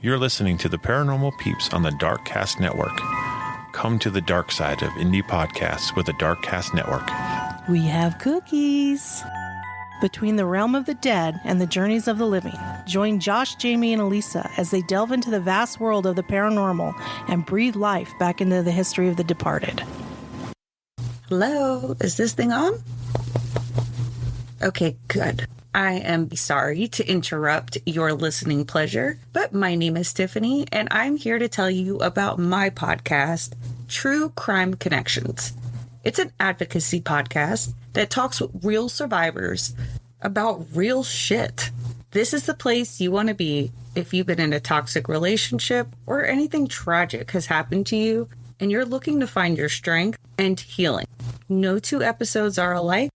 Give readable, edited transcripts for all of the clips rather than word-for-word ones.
You're listening to the Paranormal Peeps on the Darkcast Network. Come to the dark side of indie podcasts with the Darkcast Network. We have cookies. Between the realm of the dead and the journeys of the living, join Josh, Jamey, and Elisa as they delve into the vast world of the paranormal and breathe life back into the history of the departed. Hello, is this thing on? Okay, good. I am sorry to interrupt your listening pleasure, but my name is Tiffany, and I'm here to tell you about my podcast, True Crime Connections. It's an advocacy podcast that talks with real survivors about real shit. This is the place you want to be if you've been in a toxic relationship or anything tragic has happened to you and you're looking to find your strength and healing. No two episodes are alike,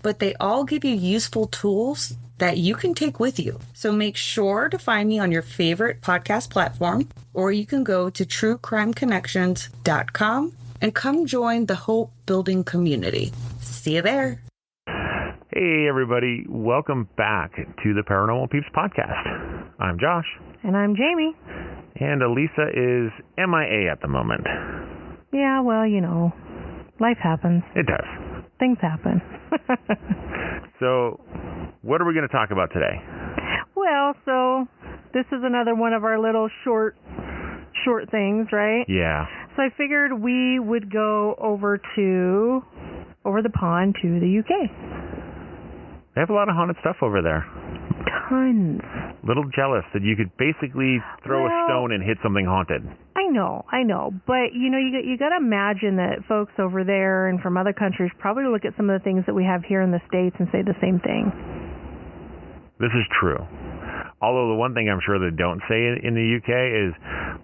but they all give you useful tools that you can take with you. So make sure to find me on your favorite podcast platform, or you can go to truecrimeconnections.com and come join the Hope Building community. See you there. Hey, everybody. Welcome back to the Paranormal Peeps podcast. I'm Josh. And I'm Jamey. And Elisa is MIA at the moment. Yeah, well, you know, life happens. It does. Things happen. So, what are we going to talk about today? Well, so this is another one of our little short things, right? Yeah. So I figured we would go over the pond to the UK. They have a lot of haunted stuff over there. Tons. Little jealous that you could basically throw a stone and hit something haunted. I know. But, you know, you got to imagine that folks over there and from other countries probably look at some of the things that we have here in the States and say the same thing. This is true. Although the one thing I'm sure they don't say in the UK is,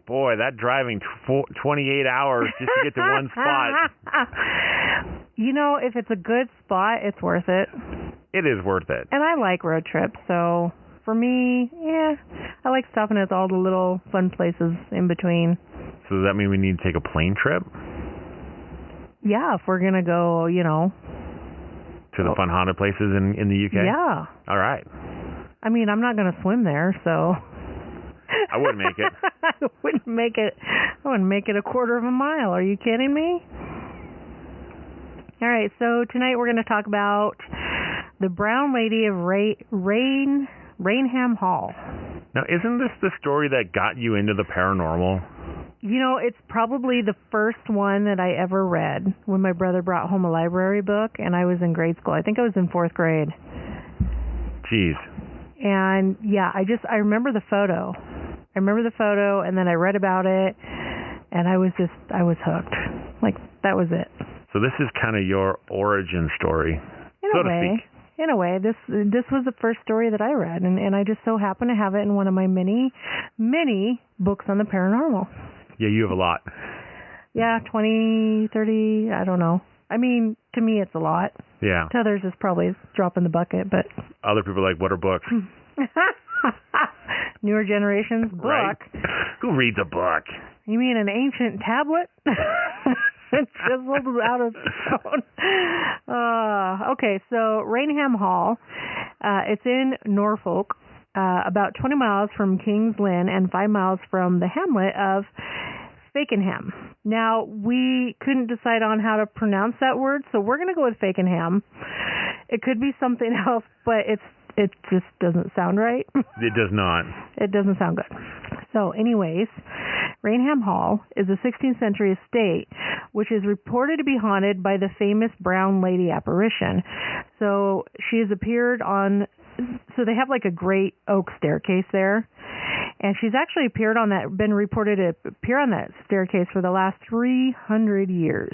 boy, that driving 28 hours just to get to one spot. You know, if it's a good spot, it's worth it. It is worth it. And I like road trips, so for me, yeah, I like stopping at all the little fun places in between. So does that mean we need to take a plane trip? Yeah, if we're going to go, you know. To the fun haunted places in the UK? Yeah. All right. I mean, I'm not going to swim there, so. I wouldn't make it. I wouldn't make it a quarter of a mile. Are you kidding me? All right, so tonight we're going to talk about the Brown Lady of Raynham Hall. Now, isn't this the story that got you into the paranormal? You know, it's probably the first one that I ever read when my brother brought home a library book and I was in grade school. I think I was in 4th grade. Jeez. And yeah, I remember the photo. And then I read about it and I was hooked. Like, that was it. So this is kind of your origin story, so to speak. In a way, this was the first story that I read, and I just so happen to have it in one of my many books on the paranormal. Yeah, you have a lot. Yeah, 20, 30, I don't know. I mean, to me, it's a lot. Yeah. To others, it's probably a drop in the bucket, but... Other people are like, what are books? Newer generations, book. Right? Who reads a book? You mean an ancient tablet? Chiseled out of stone. Okay, so Raynham Hall, it's in Norfolk, about 20 miles from King's Lynn and 5 miles from the hamlet of Fakenham. Now, we couldn't decide on how to pronounce that word, so we're going to go with Fakenham. It could be something else, but it just doesn't sound right. It does not. It doesn't sound good. So anyways, Raynham Hall is a 16th century estate which is reported to be haunted by the famous Brown Lady apparition. So she has appeared on, so they have like a great oak staircase there. And she's actually been reported to appear on that staircase for the last 300 years.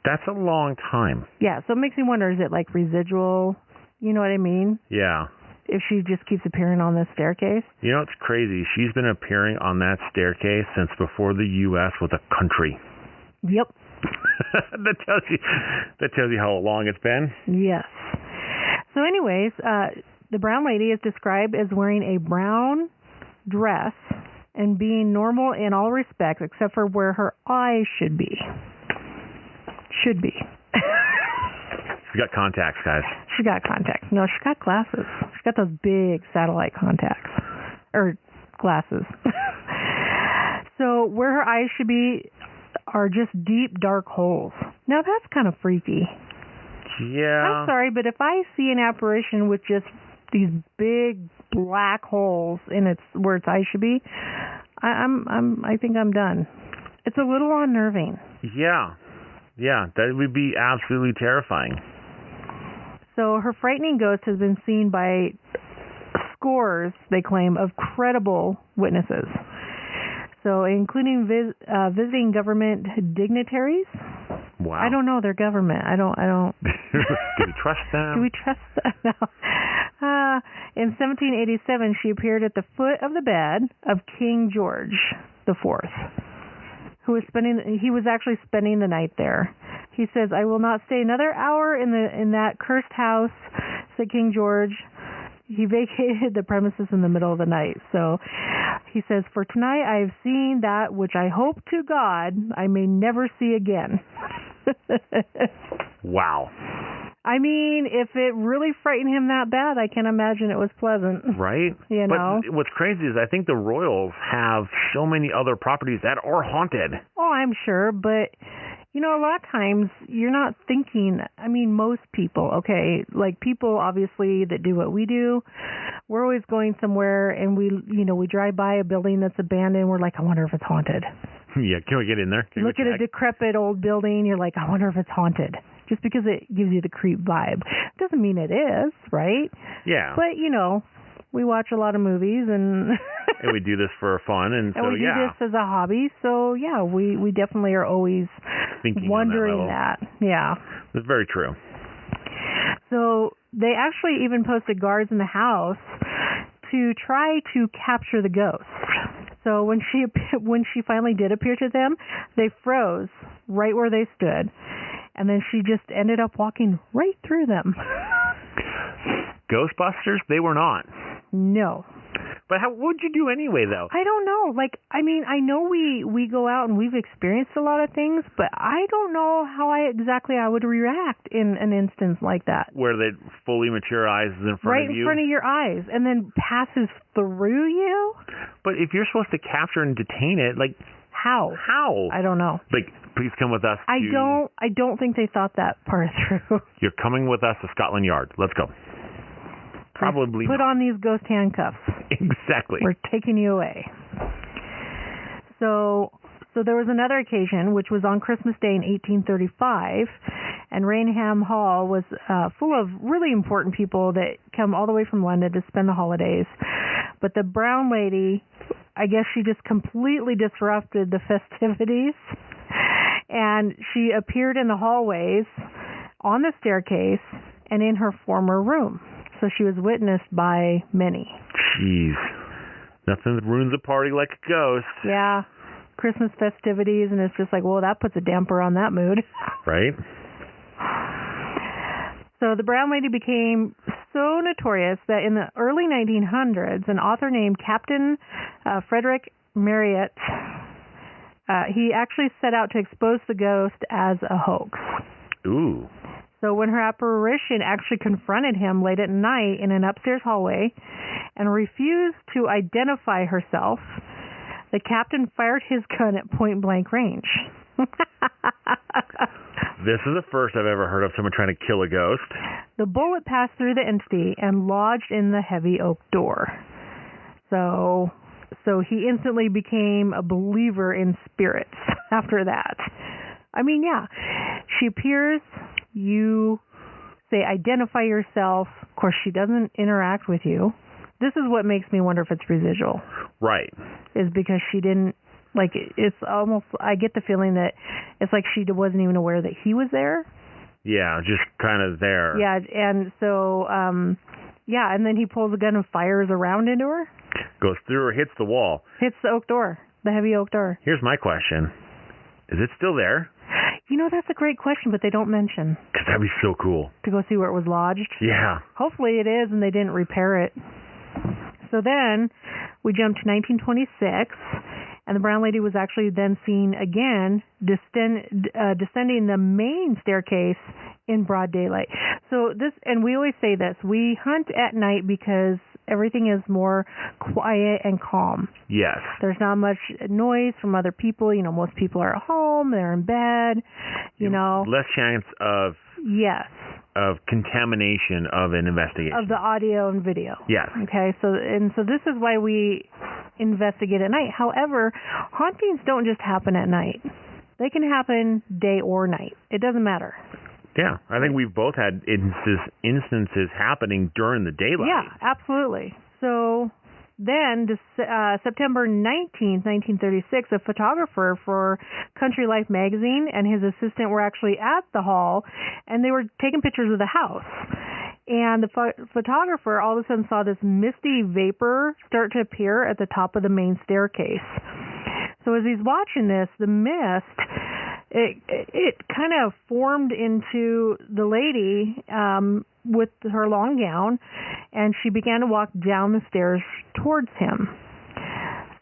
That's a long time. Yeah, so it makes me wonder, is it like residual? You know what I mean? Yeah. If she just keeps appearing on this staircase. You know, it's crazy. She's been appearing on that staircase since before the U.S. was a country. Yep. That tells you how long it's been. Yes. So anyways, the Brown Lady is described as wearing a brown dress and being normal in all respects except for where her eyes should be. Should be. She's got contacts, guys. She got contacts. No, she's got glasses. She's got those big satellite contacts. Or glasses. So where her eyes should be are just deep, dark holes. Now that's kind of freaky. Yeah. I'm sorry, but if I see an apparition with just these big black holes in its where its eyes should be, I think I'm done. It's a little unnerving. Yeah. Yeah, that would be absolutely terrifying. So her frightening ghost has been seen by scores, they claim, of credible witnesses. So including visiting government dignitaries. Wow. I don't know their government. I don't. Do we trust them? Do we trust them? No. In 1787, she appeared at the foot of the bed of King George IV, who was he was actually spending the night there. He says, "I will not stay another hour in that cursed house," said King George. He vacated the premises in the middle of the night. So he says, "For tonight I have seen that which I hope to God I may never see again." Wow. I mean, if it really frightened him that bad, I can't imagine it was pleasant. Right? You know? But what's crazy is I think the Royals have so many other properties that are haunted. Oh, I'm sure, but you know, a lot of times you're not thinking, I mean, most people, okay, like people obviously that do what we do, we're always going somewhere and we drive by a building that's abandoned, we're like, I wonder if it's haunted. Yeah, can we get in there? Look at a decrepit old building, you're like, I wonder if it's haunted. Just because it gives you the creep vibe. Doesn't mean it is, right? Yeah. But, we watch a lot of movies and and we do this for fun, and so we do this as a hobby. So yeah, we definitely are always thinking wondering that. Yeah, that's very true. So they actually even posted guards in the house to try to capture the ghost. So when she finally did appear to them, they froze right where they stood, and then she just ended up walking right through them. Ghostbusters? They were not. No. But what would you do anyway, though? I don't know. I know we go out and we've experienced a lot of things, but I don't know how I would react in an instance like that. Where they fully materializes in front of you? Right in front of your eyes, and then passes through you? But if you're supposed to capture and detain it, how? I don't know. Please come with us to... I don't think they thought that part through. You're coming with us to Scotland Yard. Let's go. Probably Put on these ghost handcuffs. Exactly. We're taking you away. So there was another occasion, which was on Christmas Day in 1835, and Raynham Hall was full of really important people that come all the way from London to spend the holidays. But the brown lady, I guess she just completely disrupted the festivities, and she appeared in the hallways, on the staircase, and in her former room. So she was witnessed by many. Jeez. Nothing ruins a party like a ghost. Yeah. Christmas festivities, and it's just like, well, that puts a damper on that mood. Right. So the brown lady became so notorious that in the early 1900s, an author named Captain Frederick Marryat, he actually set out to expose the ghost as a hoax. Ooh. So when her apparition actually confronted him late at night in an upstairs hallway and refused to identify herself, the captain fired his gun at point-blank range. This is the first I've ever heard of someone trying to kill a ghost. The bullet passed through the entity and lodged in the heavy oak door. So he instantly became a believer in spirits after that. I mean, yeah, she appears... You say identify yourself. Of course, she doesn't interact with you. This is what makes me wonder if it's residual. Right. Is because she didn't, it's almost, I get the feeling that it's like she wasn't even aware that he was there. Yeah, just kind of there. Yeah, and so, and then he pulls a gun and fires around into her. Goes through her, hits the wall. Hits the oak door, the heavy oak door. Here's my question. Is it still there? That's a great question, but they don't mention. Because that'd be so cool. To go see where it was lodged? Yeah. Hopefully it is, and they didn't repair it. So then we jump to 1926, and the brown lady was actually then seen again descending the main staircase in broad daylight. So this, and we always say this, we hunt at night because Everything is more quiet and calm. Yes. There's not much noise from other people. You know, most people are at home, they're in bed, you know. Less chance of Yes. Of contamination of an investigation. Of the audio and video. Yes. Okay, so this is why we investigate at night. However, hauntings don't just happen at night. They can happen day or night. It doesn't matter. Yeah, I think we've both had instances happening during the daylight. Yeah, absolutely. So then, September 19th, 1936, a photographer for Country Life magazine and his assistant were actually at the hall, and they were taking pictures of the house. And the photographer all of a sudden saw this misty vapor start to appear at the top of the main staircase. So as he's watching this, the mist, it kind of formed into the lady with her long gown, and she began to walk down the stairs towards him.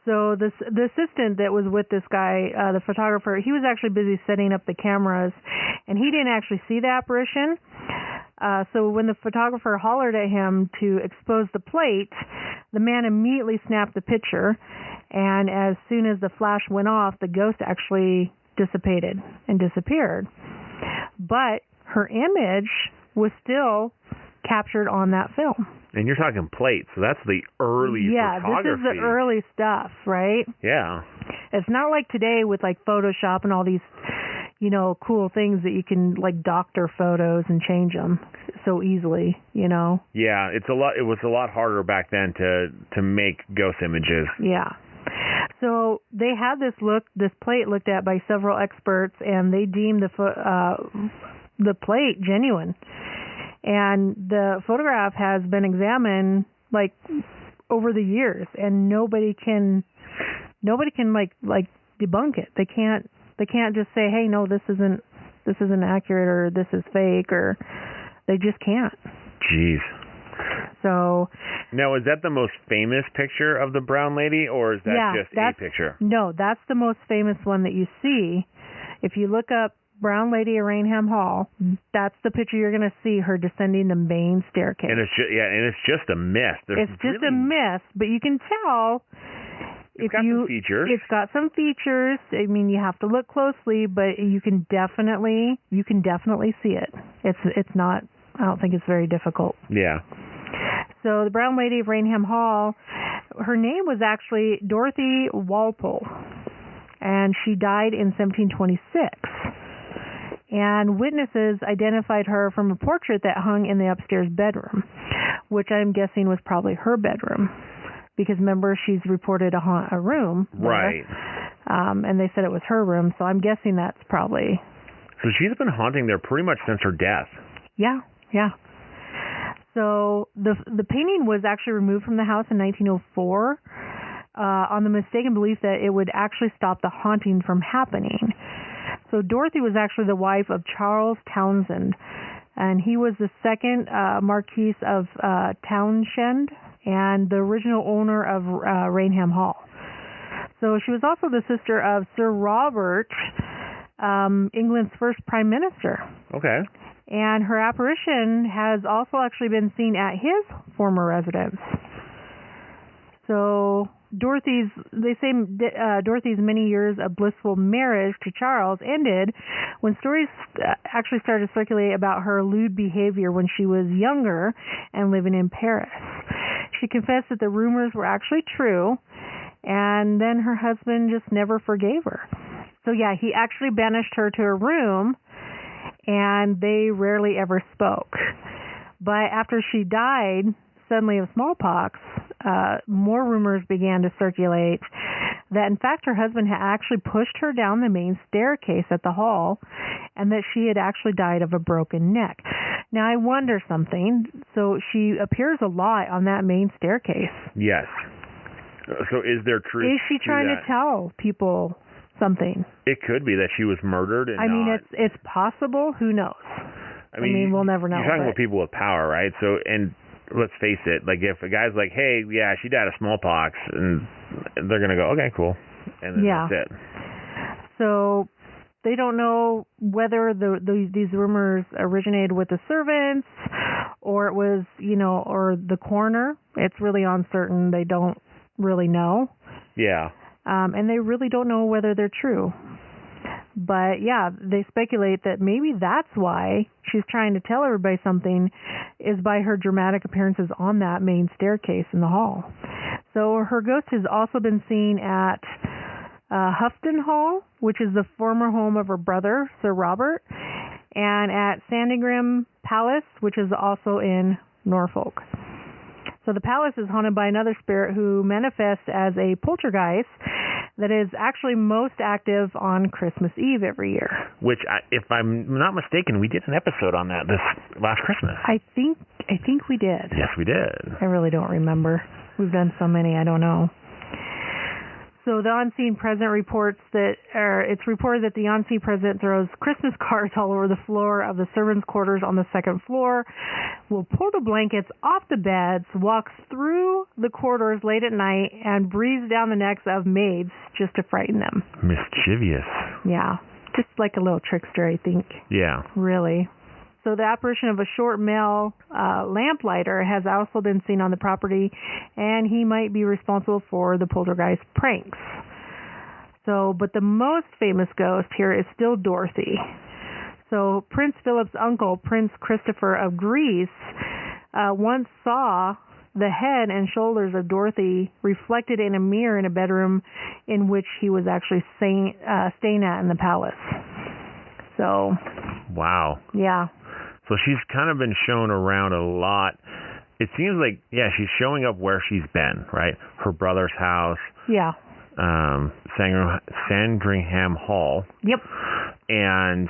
So the assistant that was with this guy, the photographer, he was actually busy setting up the cameras, and he didn't actually see the apparition. So when the photographer hollered at him to expose the plate, the man immediately snapped the picture, and as soon as the flash went off, the ghost actually dissipated and disappeared. But her image was still captured on that film. And you're talking plates, so that's the early photography. Yeah, this is the early stuff, right? Yeah. It's not like today with like Photoshop and all these, you know, cool things that you can like doctor photos and change them so easily, you know. Yeah, it was a lot harder back then to make ghost images. Yeah. So they had this plate looked at by several experts, and they deemed the plate genuine. And the photograph has been examined like over the years, and nobody can like debunk it. They can't just say, hey, no, this isn't accurate, or this is fake, or they just can't. Jeez. So now, is that the most famous picture of the brown lady, or is that just a picture? No, that's the most famous one that you see. If you look up Brown Lady at Raynham Hall, that's the picture you're going to see, her descending the main staircase. And it's just a mist. It's just a mist, but you can tell. It's got some features. It's got some features. I mean, you have to look closely, but you can definitely see it. It's not. I don't think it's very difficult. Yeah. So the Brown Lady of Raynham Hall, her name was actually Dorothy Walpole, and she died in 1726. And witnesses identified her from a portrait that hung in the upstairs bedroom, which I'm guessing was probably her bedroom, because remember, she's reported a room there, right? And they said it was her room, so I'm guessing that's probably. So she's been haunting there pretty much since her death. Yeah. So the painting was actually removed from the house in 1904 on the mistaken belief that it would actually stop the haunting from happening. So Dorothy was actually the wife of Charles Townshend, and he was the second Marquis of Townshend and the original owner of Raynham Hall. So she was also the sister of Sir Robert, England's first Prime Minister. Okay. And her apparition has also actually been seen at his former residence. So Dorothy's many years of blissful marriage to Charles ended when stories actually started to circulate about her lewd behavior when she was younger and living in Paris. She confessed that the rumors were actually true, and then her husband just never forgave her. So yeah, he actually banished her to her room, and they rarely ever spoke. But after she died suddenly of smallpox, more rumors began to circulate that in fact her husband had actually pushed her down the main staircase at the hall, and that she had actually died of a broken neck. Now I wonder something. So she appears a lot on that main staircase. Yes. So is there truth? Is she trying to tell people something? It could be that she was murdered. And I mean, it's possible. Who knows? I mean, we'll never know. You're talking about people with power, right? So, and let's face it, like if a guy's like, hey, yeah, she died of smallpox, and they're going to go, okay, cool. And then that's it. So they don't know whether these rumors originated with the servants or it was, or the coroner. It's really uncertain. They don't really know. Yeah. And they really don't know whether they're true. But yeah, they speculate that maybe that's why she's trying to tell everybody something, is by her dramatic appearances on that main staircase in the hall. So her ghost has also been seen at Houghton Hall, which is the former home of her brother, Sir Robert, and at Sandringham Palace, which is also in Norfolk. So the palace is haunted by another spirit who manifests as a poltergeist that is actually most active on Christmas Eve every year. Which, if I'm not mistaken, we did an episode on that this last Christmas. I think we did. Yes, we did. I really don't remember. We've done so many, I don't know. So the on-scene present it's reported that the on-scene present throws Christmas cards all over the floor of the servants' quarters on the second floor, will pull the blankets off the beds, walks through the corridors late at night, and breathes down the necks of maids just to frighten them. Mischievous. Yeah, just like a little trickster, I think. Yeah. Really. So the apparition of a short male lamplighter has also been seen on the property, and he might be responsible for the poltergeist pranks. But the most famous ghost here is still Dorothy. So Prince Philip's uncle, Prince Christopher of Greece, once saw the head and shoulders of Dorothy reflected in a mirror in a bedroom in which he was actually staying at in the palace. So. Wow. Yeah. So she's kind of been shown around a lot. It seems like, she's showing up where she's been, right? Her brother's house. Yeah. Sandringham Hall. Yep. And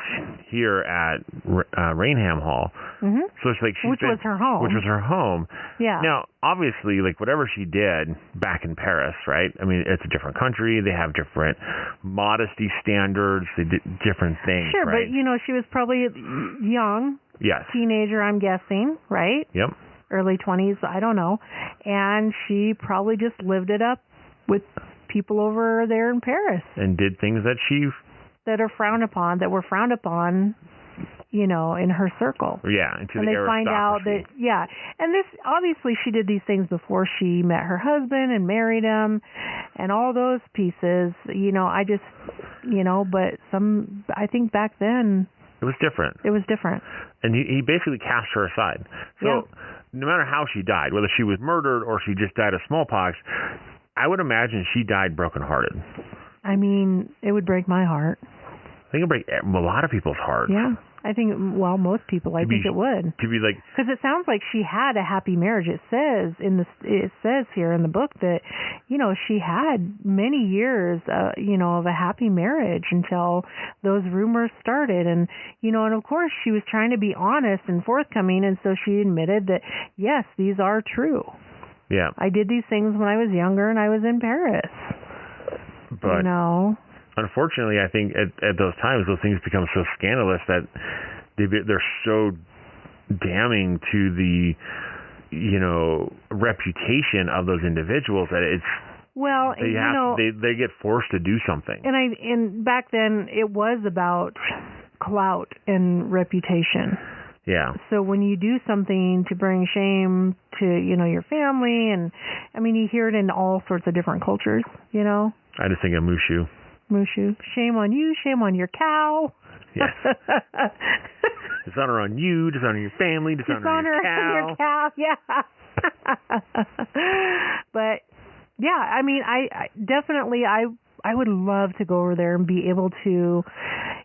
here at Raynham Hall. Mm-hmm. So it's like which was her home. Which was her home. Yeah. Now, obviously, like whatever she did back in Paris, right? I mean, it's a different country. They have different modesty standards. They did different things. Sure, right? but she was probably young. Yes. Teenager, I'm guessing, right? Yep. Early 20s, I don't know. And she probably just lived it up with people over there in Paris. And did things that were frowned upon, in her circle. Yeah, and they find out that, and this, obviously she did these things before she met her husband and married him and all those pieces, but I think back then, it was different. And he basically cast her aside. So no matter how she died, whether she was murdered or she just died of smallpox, I would imagine she died brokenhearted. I mean, it would break my heart. I think it would break a lot of people's hearts. Yeah. I think, most people, I think it would. To be like, because it sounds like she had a happy marriage. It says here in the book that, she had many years, of a happy marriage until those rumors started. And, and of course she was trying to be honest and forthcoming. And so she admitted that, yes, these are true. Yeah. I did these things when I was younger and I was in Paris. But, unfortunately, I think at those times, those things become so scandalous that they're so damning to the, reputation of those individuals that it's. Well, they get forced to do something. And back then it was about clout and reputation. Yeah. So when you do something to bring shame to, your family, and I mean, you hear it in all sorts of different cultures, I just think of Mushu. Shame on you, shame on your cow. Yes. Dishonor on you, dishonor on your family, dishonor on your cow. Yeah. But yeah, I mean, I definitely, I would love to go over there and be able to,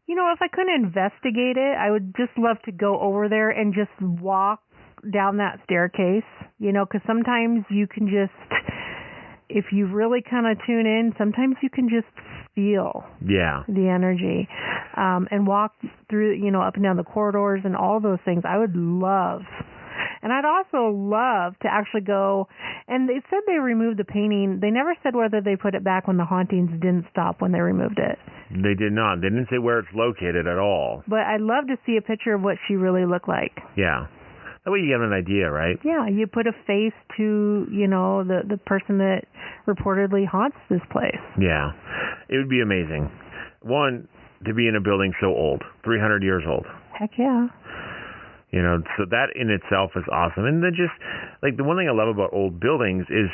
if I couldn't investigate it, I would just love to go over there and just walk down that staircase, because sometimes you can just, if you really kind of tune in, sometimes you can just feel the energy, and walk through, up and down the corridors and all those things. I would love. And I'd also love to actually go, and they said they removed the painting. They never said whether they put it back when the hauntings didn't stop when they removed it. They did not. They didn't say where it's located at all. But I'd love to see a picture of what she really looked like. Yeah. That way you get an idea, right? Yeah, you put a face to, the person that reportedly haunts this place. Yeah. It would be amazing. One, to be in a building so old, 300 years old. Heck yeah. So that in itself is awesome. And then just like the one thing I love about old buildings is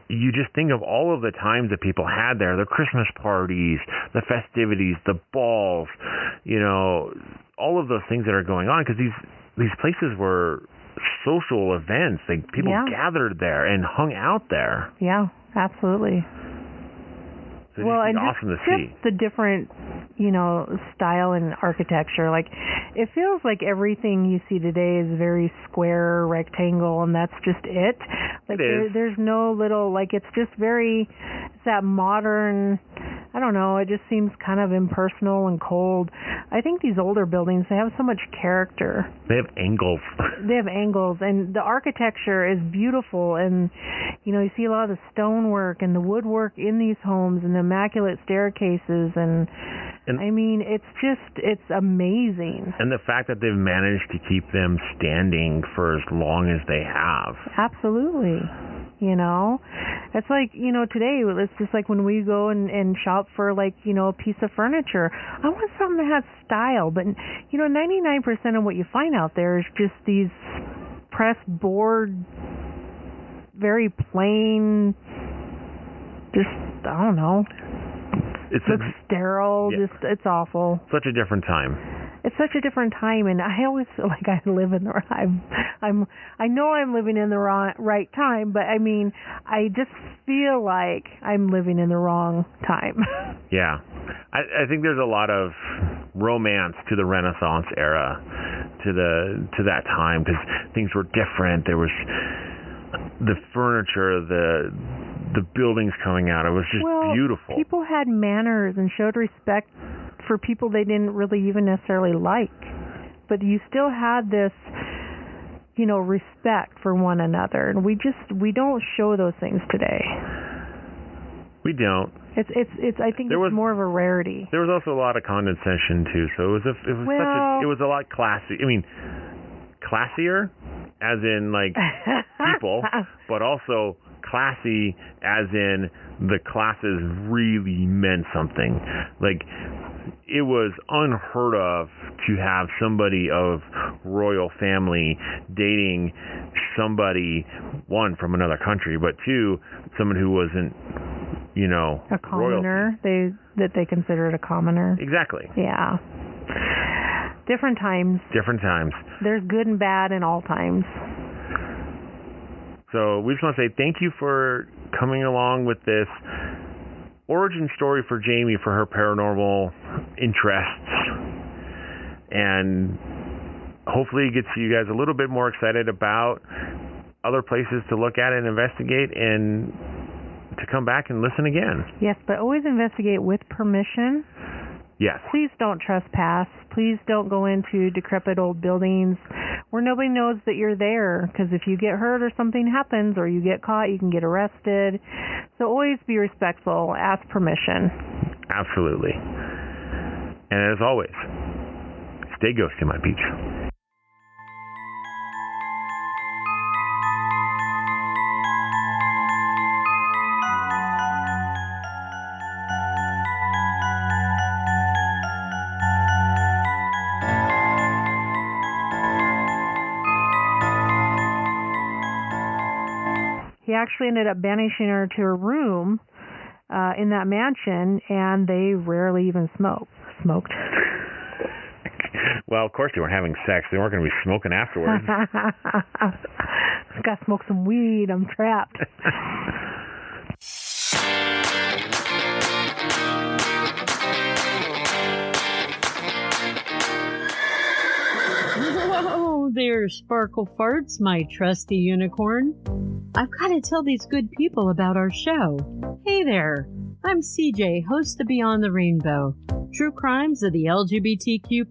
you just think of all of the times that people had there, the Christmas parties, the festivities, the balls, all of those things that are going on, because these places were social events. Like people gathered there and hung out there. Yeah, absolutely. So it's awesome to see. Just the different, style and architecture. Like, it feels like everything you see today is very square, rectangle, and that's just it. Like, there's no little, like, it's just very, it's that modern, I don't know, it just seems kind of impersonal and cold. I think these older buildings, they have so much character. They have angles. They have angles, and the architecture is beautiful, and, you see a lot of the stonework and the woodwork in these homes and the immaculate staircases, and I mean, it's amazing. And the fact that they've managed to keep them standing for as long as they have. Absolutely. It's like, today, it's just like when we go and shop for, like, a piece of furniture. I want something that has style, but, 99% of what you find out there is just these pressed board, very plain, just, I don't know. Looks sterile, it's awful. Such a different time. It's such a different time, and I always feel like I live in the I know I'm living in the right time, but I mean, I just feel like I'm living in the wrong time. Yeah. I think there's a lot of romance to the Renaissance era, to that time, because things were different. There was the furniture, the buildings coming out. It was just beautiful. People had manners and showed respect for people they didn't really even necessarily like. But you still had this, respect for one another. And we don't show those things today. We don't. I think it's more of a rarity. There was also a lot of condescension too, so it was a lot classy. I mean, classier as in like people, but also classy as in the classes really meant something. Like, it was unheard of to have somebody of royal family dating somebody, one, from another country, but two, someone who wasn't, a commoner. That they considered a commoner. Exactly. Yeah. Different times. There's good and bad in all times. So we just want to say thank you for coming along with this origin story for Jamey for her paranormal interests. And hopefully it gets you guys a little bit more excited about other places to look at and investigate, and to come back and listen again. Yes, but always investigate with permission. Yes. Please don't trespass. Please don't go into decrepit old buildings where nobody knows that you're there, because if you get hurt or something happens or you get caught, you can get arrested. So always be respectful. Ask permission. Absolutely. And as always, stay ghosty, my peeps. He actually ended up banishing her to her room in that mansion, and they rarely even smoked. Well, of course they weren't having sex. They weren't going to be smoking afterwards. Got to smoke some weed. I'm trapped. Whoa there, Sparkle Farts, my trusty unicorn. I've got to tell these good people about our show. Hey there, I'm CJ, host of Beyond the Rainbow, True Crimes of the LGBTQ+.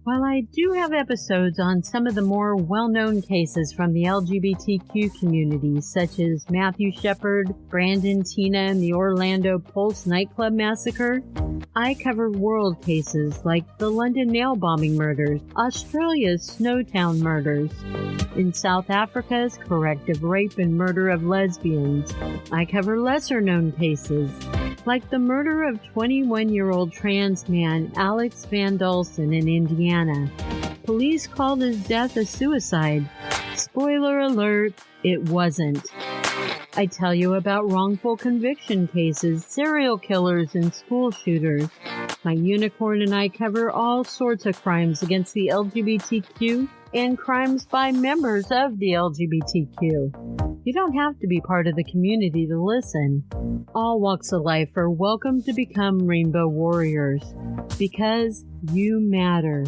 While I do have episodes on some of the more well-known cases from the LGBTQ community, such as Matthew Shepard, Brandon Tina, and the Orlando Pulse nightclub massacre, I cover world cases like the London nail bombing murders, Australia's Snowtown murders, in South Africa's corrective rape and murder of lesbians. I cover lesser-known cases like the murder of 21-year-old trans man Alex Van Dulsen in Indiana. Police called his death a suicide. Spoiler alert, it wasn't. I tell you about wrongful conviction cases, serial killers, and school shooters. My unicorn and I cover all sorts of crimes against the LGBTQ and crimes by members of the LGBTQ. You don't have to be part of the community to listen. All walks of life are welcome to become Rainbow Warriors, because you matter.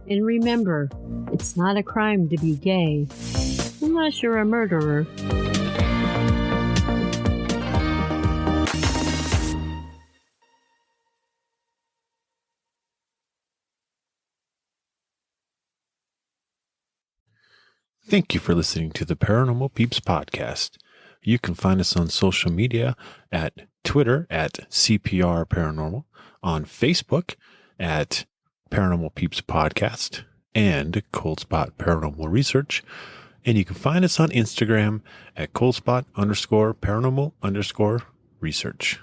And remember, it's not a crime to be gay, unless you're a murderer. Thank you for listening to the Paranormal Peeps podcast. You can find us on social media at Twitter at CPR Paranormal, on Facebook at Paranormal Peeps Podcast and Cold Spot Paranormal Research. And you can find us on Instagram at coldspot_paranormal_research.